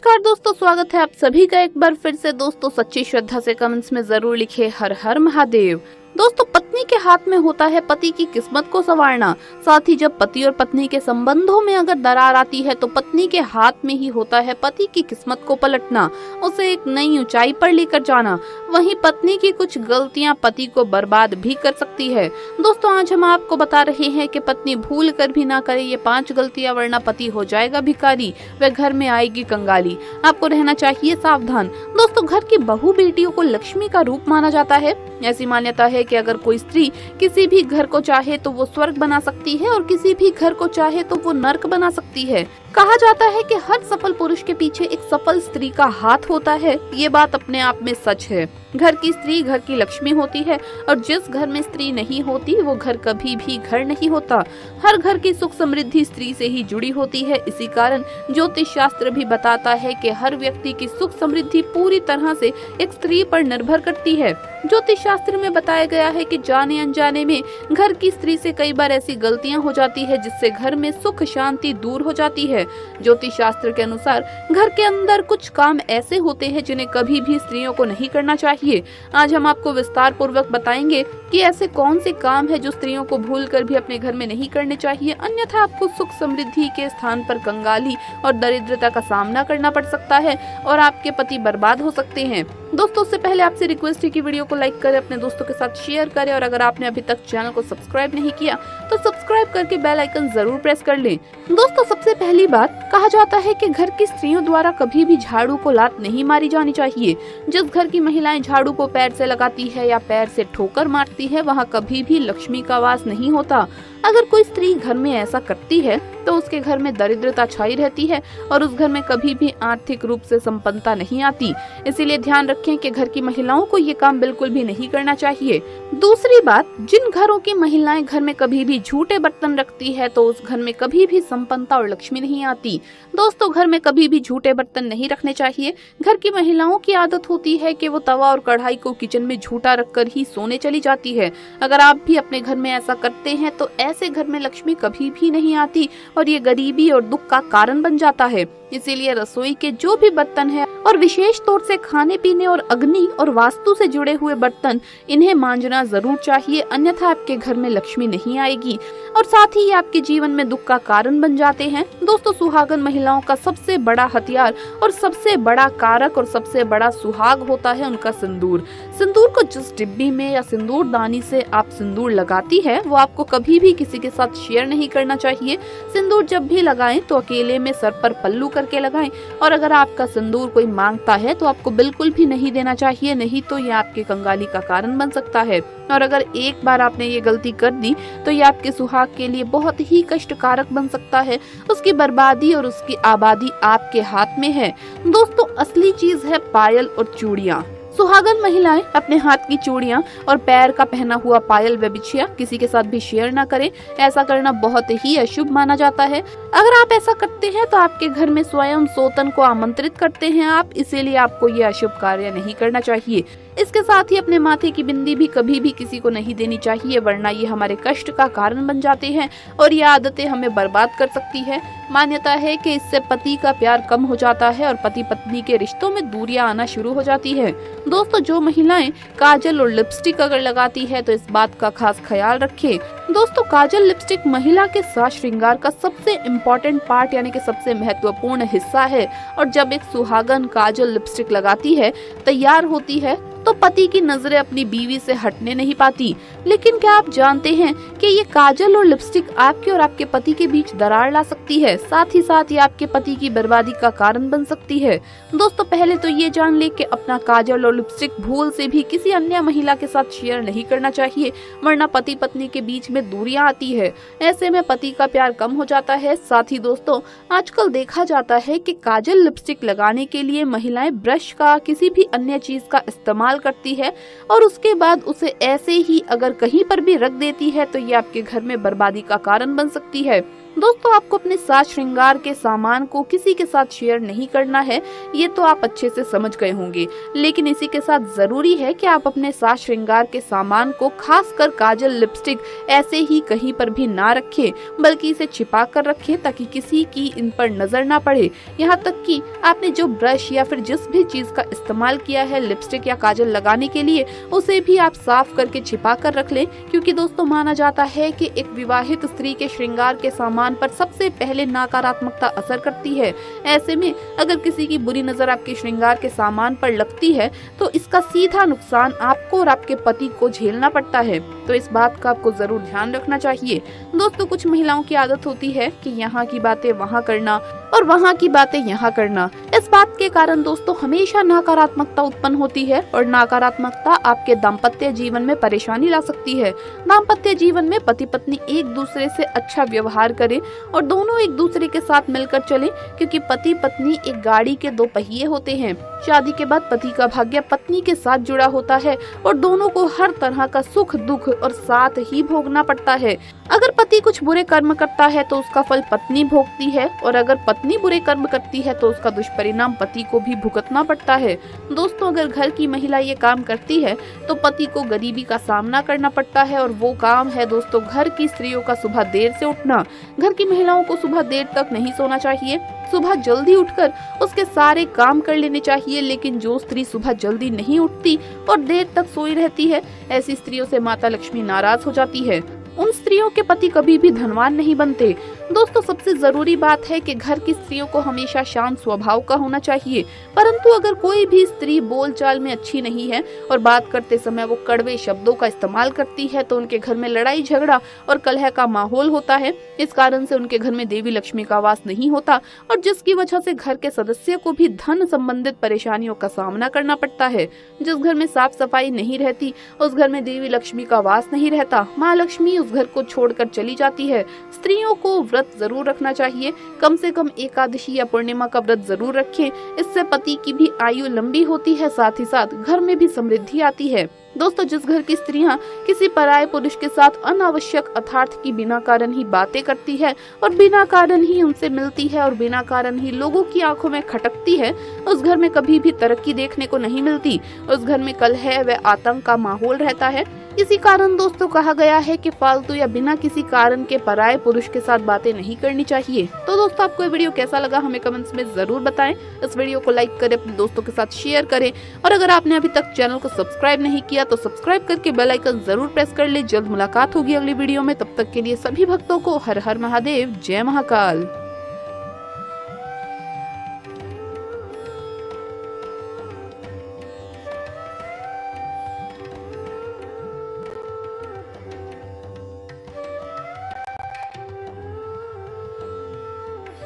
नमस्कार दोस्तों, स्वागत है आप सभी का एक बार फिर से। दोस्तों सच्ची श्रद्धा से कमेंट्स में जरूर लिखे हर हर महादेव। दोस्तों पत्नी के हाथ में होता है पति की किस्मत को संवारना। साथ ही जब पति और पत्नी के संबंधों में अगर दरार आती है तो पत्नी के हाथ में ही होता है पति की किस्मत को पलटना, उसे एक नई ऊंचाई पर लेकर जाना। वहीं पत्नी की कुछ गलतियां पति को बर्बाद भी कर सकती है। दोस्तों आज हम आपको बता रहे हैं कि पत्नी भूल कर भी ना करे ये 5 गलतियां, वरना पति हो जाएगा भिखारी, वह घर में आएगी कंगाली। आपको रहना चाहिए सावधान। दोस्तों घर की बहू बेटियों को लक्ष्मी का रूप माना जाता है। ऐसी मान्यता है कि अगर कोई स्त्री किसी भी घर को चाहे तो वो स्वर्ग बना सकती है और किसी भी घर को चाहे तो वो नर्क बना सकती है। कहा जाता है कि हर सफल पुरुष के पीछे एक सफल स्त्री का हाथ होता है। ये बात अपने आप में सच है। घर की स्त्री घर की लक्ष्मी होती है और जिस घर में स्त्री नहीं होती वो घर कभी भी घर नहीं होता। हर घर की सुख समृद्धि स्त्री से ही जुड़ी होती है। इसी कारण ज्योतिष शास्त्र भी बताता है कि हर व्यक्ति की सुख समृद्धि पूरी तरह से एक स्त्री पर निर्भर करती है। ज्योतिष शास्त्र में बताया गया है कि जाने अनजाने में घर की स्त्री से कई बार ऐसी गलतियां हो जाती है जिससे घर में सुख शांति दूर हो जाती है। ज्योतिष शास्त्र के अनुसार घर के अंदर कुछ काम ऐसे होते हैं जिन्हें कभी भी स्त्रियों को नहीं करना चाहिए। आज हम आपको विस्तार पूर्वक बताएंगे कि ऐसे कौन से काम है जो स्त्रियों को भूलकर भी अपने घर में नहीं करने चाहिए, अन्यथा आपको सुख समृद्धि के स्थान पर कंगाली और दरिद्रता का सामना करना पड़ सकता है और आपके पति बर्बाद हो सकते हैं। दोस्तों उससे पहले आपसे रिक्वेस्ट है कि वीडियो को लाइक करें, अपने दोस्तों के साथ शेयर करें और अगर आपने अभी तक चैनल को सब्सक्राइब नहीं किया तो सब्सक्राइब करके बेल आइकन जरूर प्रेस कर लें। दोस्तों सबसे पहली बात, कहा जाता है कि घर की स्त्रियों द्वारा कभी भी झाड़ू को लात नहीं मारी जानी चाहिए। जिस घर की महिलाएं झाड़ू को पैर से लगाती है या पैर से ठोकर मारती है वहाँ कभी भी लक्ष्मी का वास नहीं होता। अगर कोई स्त्री घर में ऐसा करती है तो उसके घर में दरिद्रता छाई रहती है और उस घर में कभी भी आर्थिक रूप से संपन्नता नहीं आती। इसीलिए ध्यान रखें कि घर की महिलाओं को ये काम बिल्कुल भी नहीं करना चाहिए। दूसरी बात, जिन घरों की महिलाएं घर में कभी भी झूठे बर्तन रखती है तो उस घर में कभी भी संपन्नता और लक्ष्मी नहीं आती। दोस्तों घर में कभी भी झूठे बर्तन नहीं रखने चाहिए। घर की महिलाओं की आदत होती है कि वो तवा और कढ़ाई को किचन में झूठा रखकर ही सोने चली जाती है। अगर आप भी अपने घर में ऐसा करते हैं तो ऐसे घर में लक्ष्मी कभी भी नहीं आती और ये गरीबी और दुख का कारण बन जाता है। इसीलिए रसोई के जो भी बर्तन है और विशेष तौर से खाने पीने और अग्नि और वास्तु से जुड़े हुए बर्तन, इन्हें मांजना जरूर चाहिए, अन्यथा आपके घर में लक्ष्मी नहीं आएगी और साथ ही आपके जीवन में दुख का कारण बन जाते हैं। दोस्तों सुहागन महिलाओं का सबसे बड़ा हथियार और सबसे बड़ा कारक और सबसे बड़ा सुहाग होता है उनका सिंदूर। सिंदूर को जिस डिब्बी में या सिंदूर दानी से आप सिंदूर लगाती है वो आपको कभी भी किसी के साथ शेयर नहीं करना चाहिए। सिंदूर जब भी लगाएं तो अकेले में सर पर पल्लू करके लगाएं और अगर आपका सिंदूर कोई मांगता है तो आपको बिल्कुल भी नहीं देना चाहिए, नहीं तो ये आपके कंगाली का कारण बन सकता है। और अगर एक बार आपने ये गलती कर दी तो ये आपके सुहाग के लिए बहुत ही कष्टकारक बन सकता है। उसकी बर्बादी और उसकी आबादी आपके हाथ में है। दोस्तों असली चीज है पायल और चूड़ियाँ। सुहागन महिलाएं अपने हाथ की चूड़ियां और पैर का पहना हुआ पायल व बिछिया किसी के साथ भी शेयर ना करें। ऐसा करना बहुत ही अशुभ माना जाता है। अगर आप ऐसा करते हैं तो आपके घर में स्वयं सोतन को आमंत्रित करते हैं आप, इसीलिए आपको ये अशुभ कार्य नहीं करना चाहिए। इसके साथ ही अपने माथे की बिंदी भी कभी भी किसी को नहीं देनी चाहिए, वरना ये हमारे कष्ट का कारण बन जाते हैं और ये आदतें हमें बर्बाद कर सकती है। मान्यता है कि इससे पति का प्यार कम हो जाता है और पति पत्नी के रिश्तों में दूरियां आना शुरू हो जाती है। दोस्तों जो महिलाएं काजल और लिपस्टिक अगर लगाती है तो इस बात का खास ख्याल रखें। दोस्तों काजल लिपस्टिक महिला के साज श्रृंगार का सबसे इम्पोर्टेंट पार्ट यानी कि सबसे महत्वपूर्ण हिस्सा है और जब एक सुहागन काजल लिपस्टिक लगाती है, तैयार होती है तो पति की नजरें अपनी बीवी से हटने नहीं पाती। लेकिन क्या आप जानते हैं कि ये काजल और लिपस्टिक आपके और आपके पति के बीच दरार ला सकती है, साथ ही साथ ये आपके पति की बर्बादी का कारण बन सकती है। दोस्तों पहले तो ये जान ले कि अपना काजल और लिपस्टिक भूल से भी किसी अन्य महिला के साथ शेयर नहीं करना चाहिए, वरना पति पत्नी के बीच में दूरियां आती है। ऐसे में पति का प्यार कम हो जाता है। साथ ही दोस्तों आजकल देखा जाता है कि काजल लिपस्टिक लगाने के लिए महिलाएं ब्रश का किसी भी अन्य चीज का इस्तेमाल करती है और उसके बाद उसे ऐसे ही अगर कहीं पर भी रख देती है तो ये आपके घर में बर्बादी का कारण बन सकती है। दोस्तों आपको अपने साज श्रृंगार के सामान को किसी के साथ शेयर नहीं करना है, ये तो आप अच्छे से समझ गए होंगे, लेकिन इसी के साथ जरूरी है कि आप अपने साज श्रृंगार के सामान को खासकर काजल, लिपस्टिक ऐसे ही कहीं पर भी ना रखें, बल्कि इसे छिपा कर रखें ताकि किसी की इन पर नजर ना पड़े। यहाँ तक कि आपने जो ब्रश या फिर जिस भी चीज का इस्तेमाल किया है लिपस्टिक या काजल लगाने के लिए, उसे भी आप साफ करके छिपा कर रख लें, क्योंकि दोस्तों माना जाता है कि एक विवाहित स्त्री के श्रृंगार के सामान पर सबसे पहले नकारात्मकता असर करती है। ऐसे में अगर किसी की बुरी नजर आपके श्रृंगार के सामान पर लगती है तो इसका सीधा नुकसान आपको और आपके पति को झेलना पड़ता है। तो इस बात का आपको जरूर ध्यान रखना चाहिए। दोस्तों कुछ महिलाओं की आदत होती है कि यहाँ की बातें वहाँ करना और वहाँ की बातें यहाँ करना। इस बात के कारण दोस्तों हमेशा नकारात्मकता उत्पन्न होती है और नकारात्मकता आपके दाम्पत्य जीवन में परेशानी ला सकती है। दाम्पत्य जीवन में पति पत्नी एक दूसरे से अच्छा व्यवहार करें और दोनों एक दूसरे के साथ मिलकर चलें, क्योंकि पति पत्नी एक गाड़ी के दो पहिए होते हैं। शादी के बाद पति का भाग्य पत्नी के साथ जुड़ा होता है और दोनों को हर तरह का सुख दुख और साथ ही भोगना पड़ता है। अगर पति कुछ बुरे कर्म करता है तो उसका फल पत्नी भोगती है, और अगर पत्नी बुरे कर्म करती है तो उसका दुष्परिणाम पति को भी भुगतना पड़ता है। दोस्तों अगर घर की महिला ये काम करती है तो पति को गरीबी का सामना करना पड़ता है, और वो काम है दोस्तों घर की स्त्रियों का सुबह देर से उठना। घर की महिलाओं को सुबह देर तक नहीं सोना चाहिए, सुबह जल्दी उठकर उसके सारे काम कर लेने चाहिए। लेकिन जो स्त्री सुबह जल्दी नहीं उठती और देर तक सोई रहती है, ऐसी स्त्रियों से माता लक्ष्मी नाराज हो जाती है। उन स्त्रियों के पति कभी भी धनवान नहीं बनते। दोस्तों सबसे जरूरी बात है कि घर की स्त्रियों को हमेशा शांत स्वभाव का होना चाहिए, परंतु अगर कोई भी स्त्री बोलचाल में अच्छी नहीं है और बात करते समय वो कड़वे शब्दों का इस्तेमाल करती है तो उनके घर में लड़ाई झगड़ा और कलह का माहौल होता है। इस कारण से उनके घर में देवी लक्ष्मी का वास नहीं होता, और जिसकी वजह से घर के सदस्य को भी धन संबंधित परेशानियों का सामना करना पड़ता है। जिस घर में साफ सफाई नहीं रहती उस घर में देवी लक्ष्मी का वास नहीं रहता, माँ लक्ष्मी उस घर को छोड़कर चली जाती है। स्त्रियों को व्रत जरूर रखना चाहिए, कम से कम एकादशी या पूर्णिमा का व्रत जरूर रखें। इससे पति की भी आयु लंबी होती है, साथ ही साथ घर में भी समृद्धि आती है। दोस्तों जिस घर की स्त्रियां किसी पराये पुरुष के साथ अनावश्यक अर्थार्थ की बिना कारण ही बातें करती है और बिना कारण ही उनसे मिलती है और बिना कारण ही लोगों की आंखों में खटकती है, उस घर में कभी भी तरक्की देखने को नहीं मिलती। उस घर में कलह व आतंक का माहौल रहता है। इसी कारण दोस्तों कहा गया है कि फालतू या बिना किसी कारण के पराये पुरुष के साथ बातें नहीं करनी चाहिए। तो दोस्तों आपको ये वीडियो कैसा लगा हमें कमेंट्स में जरूर बताएं। इस वीडियो को लाइक करें, अपने दोस्तों के साथ शेयर करें, और अगर आपने अभी तक चैनल को सब्सक्राइब नहीं किया तो सब्सक्राइब करके बेल आइकन जरूर प्रेस कर ले। जल्द मुलाकात होगी अगली वीडियो में, तब तक के लिए सभी भक्तों को हर हर महादेव, जय महाकाल।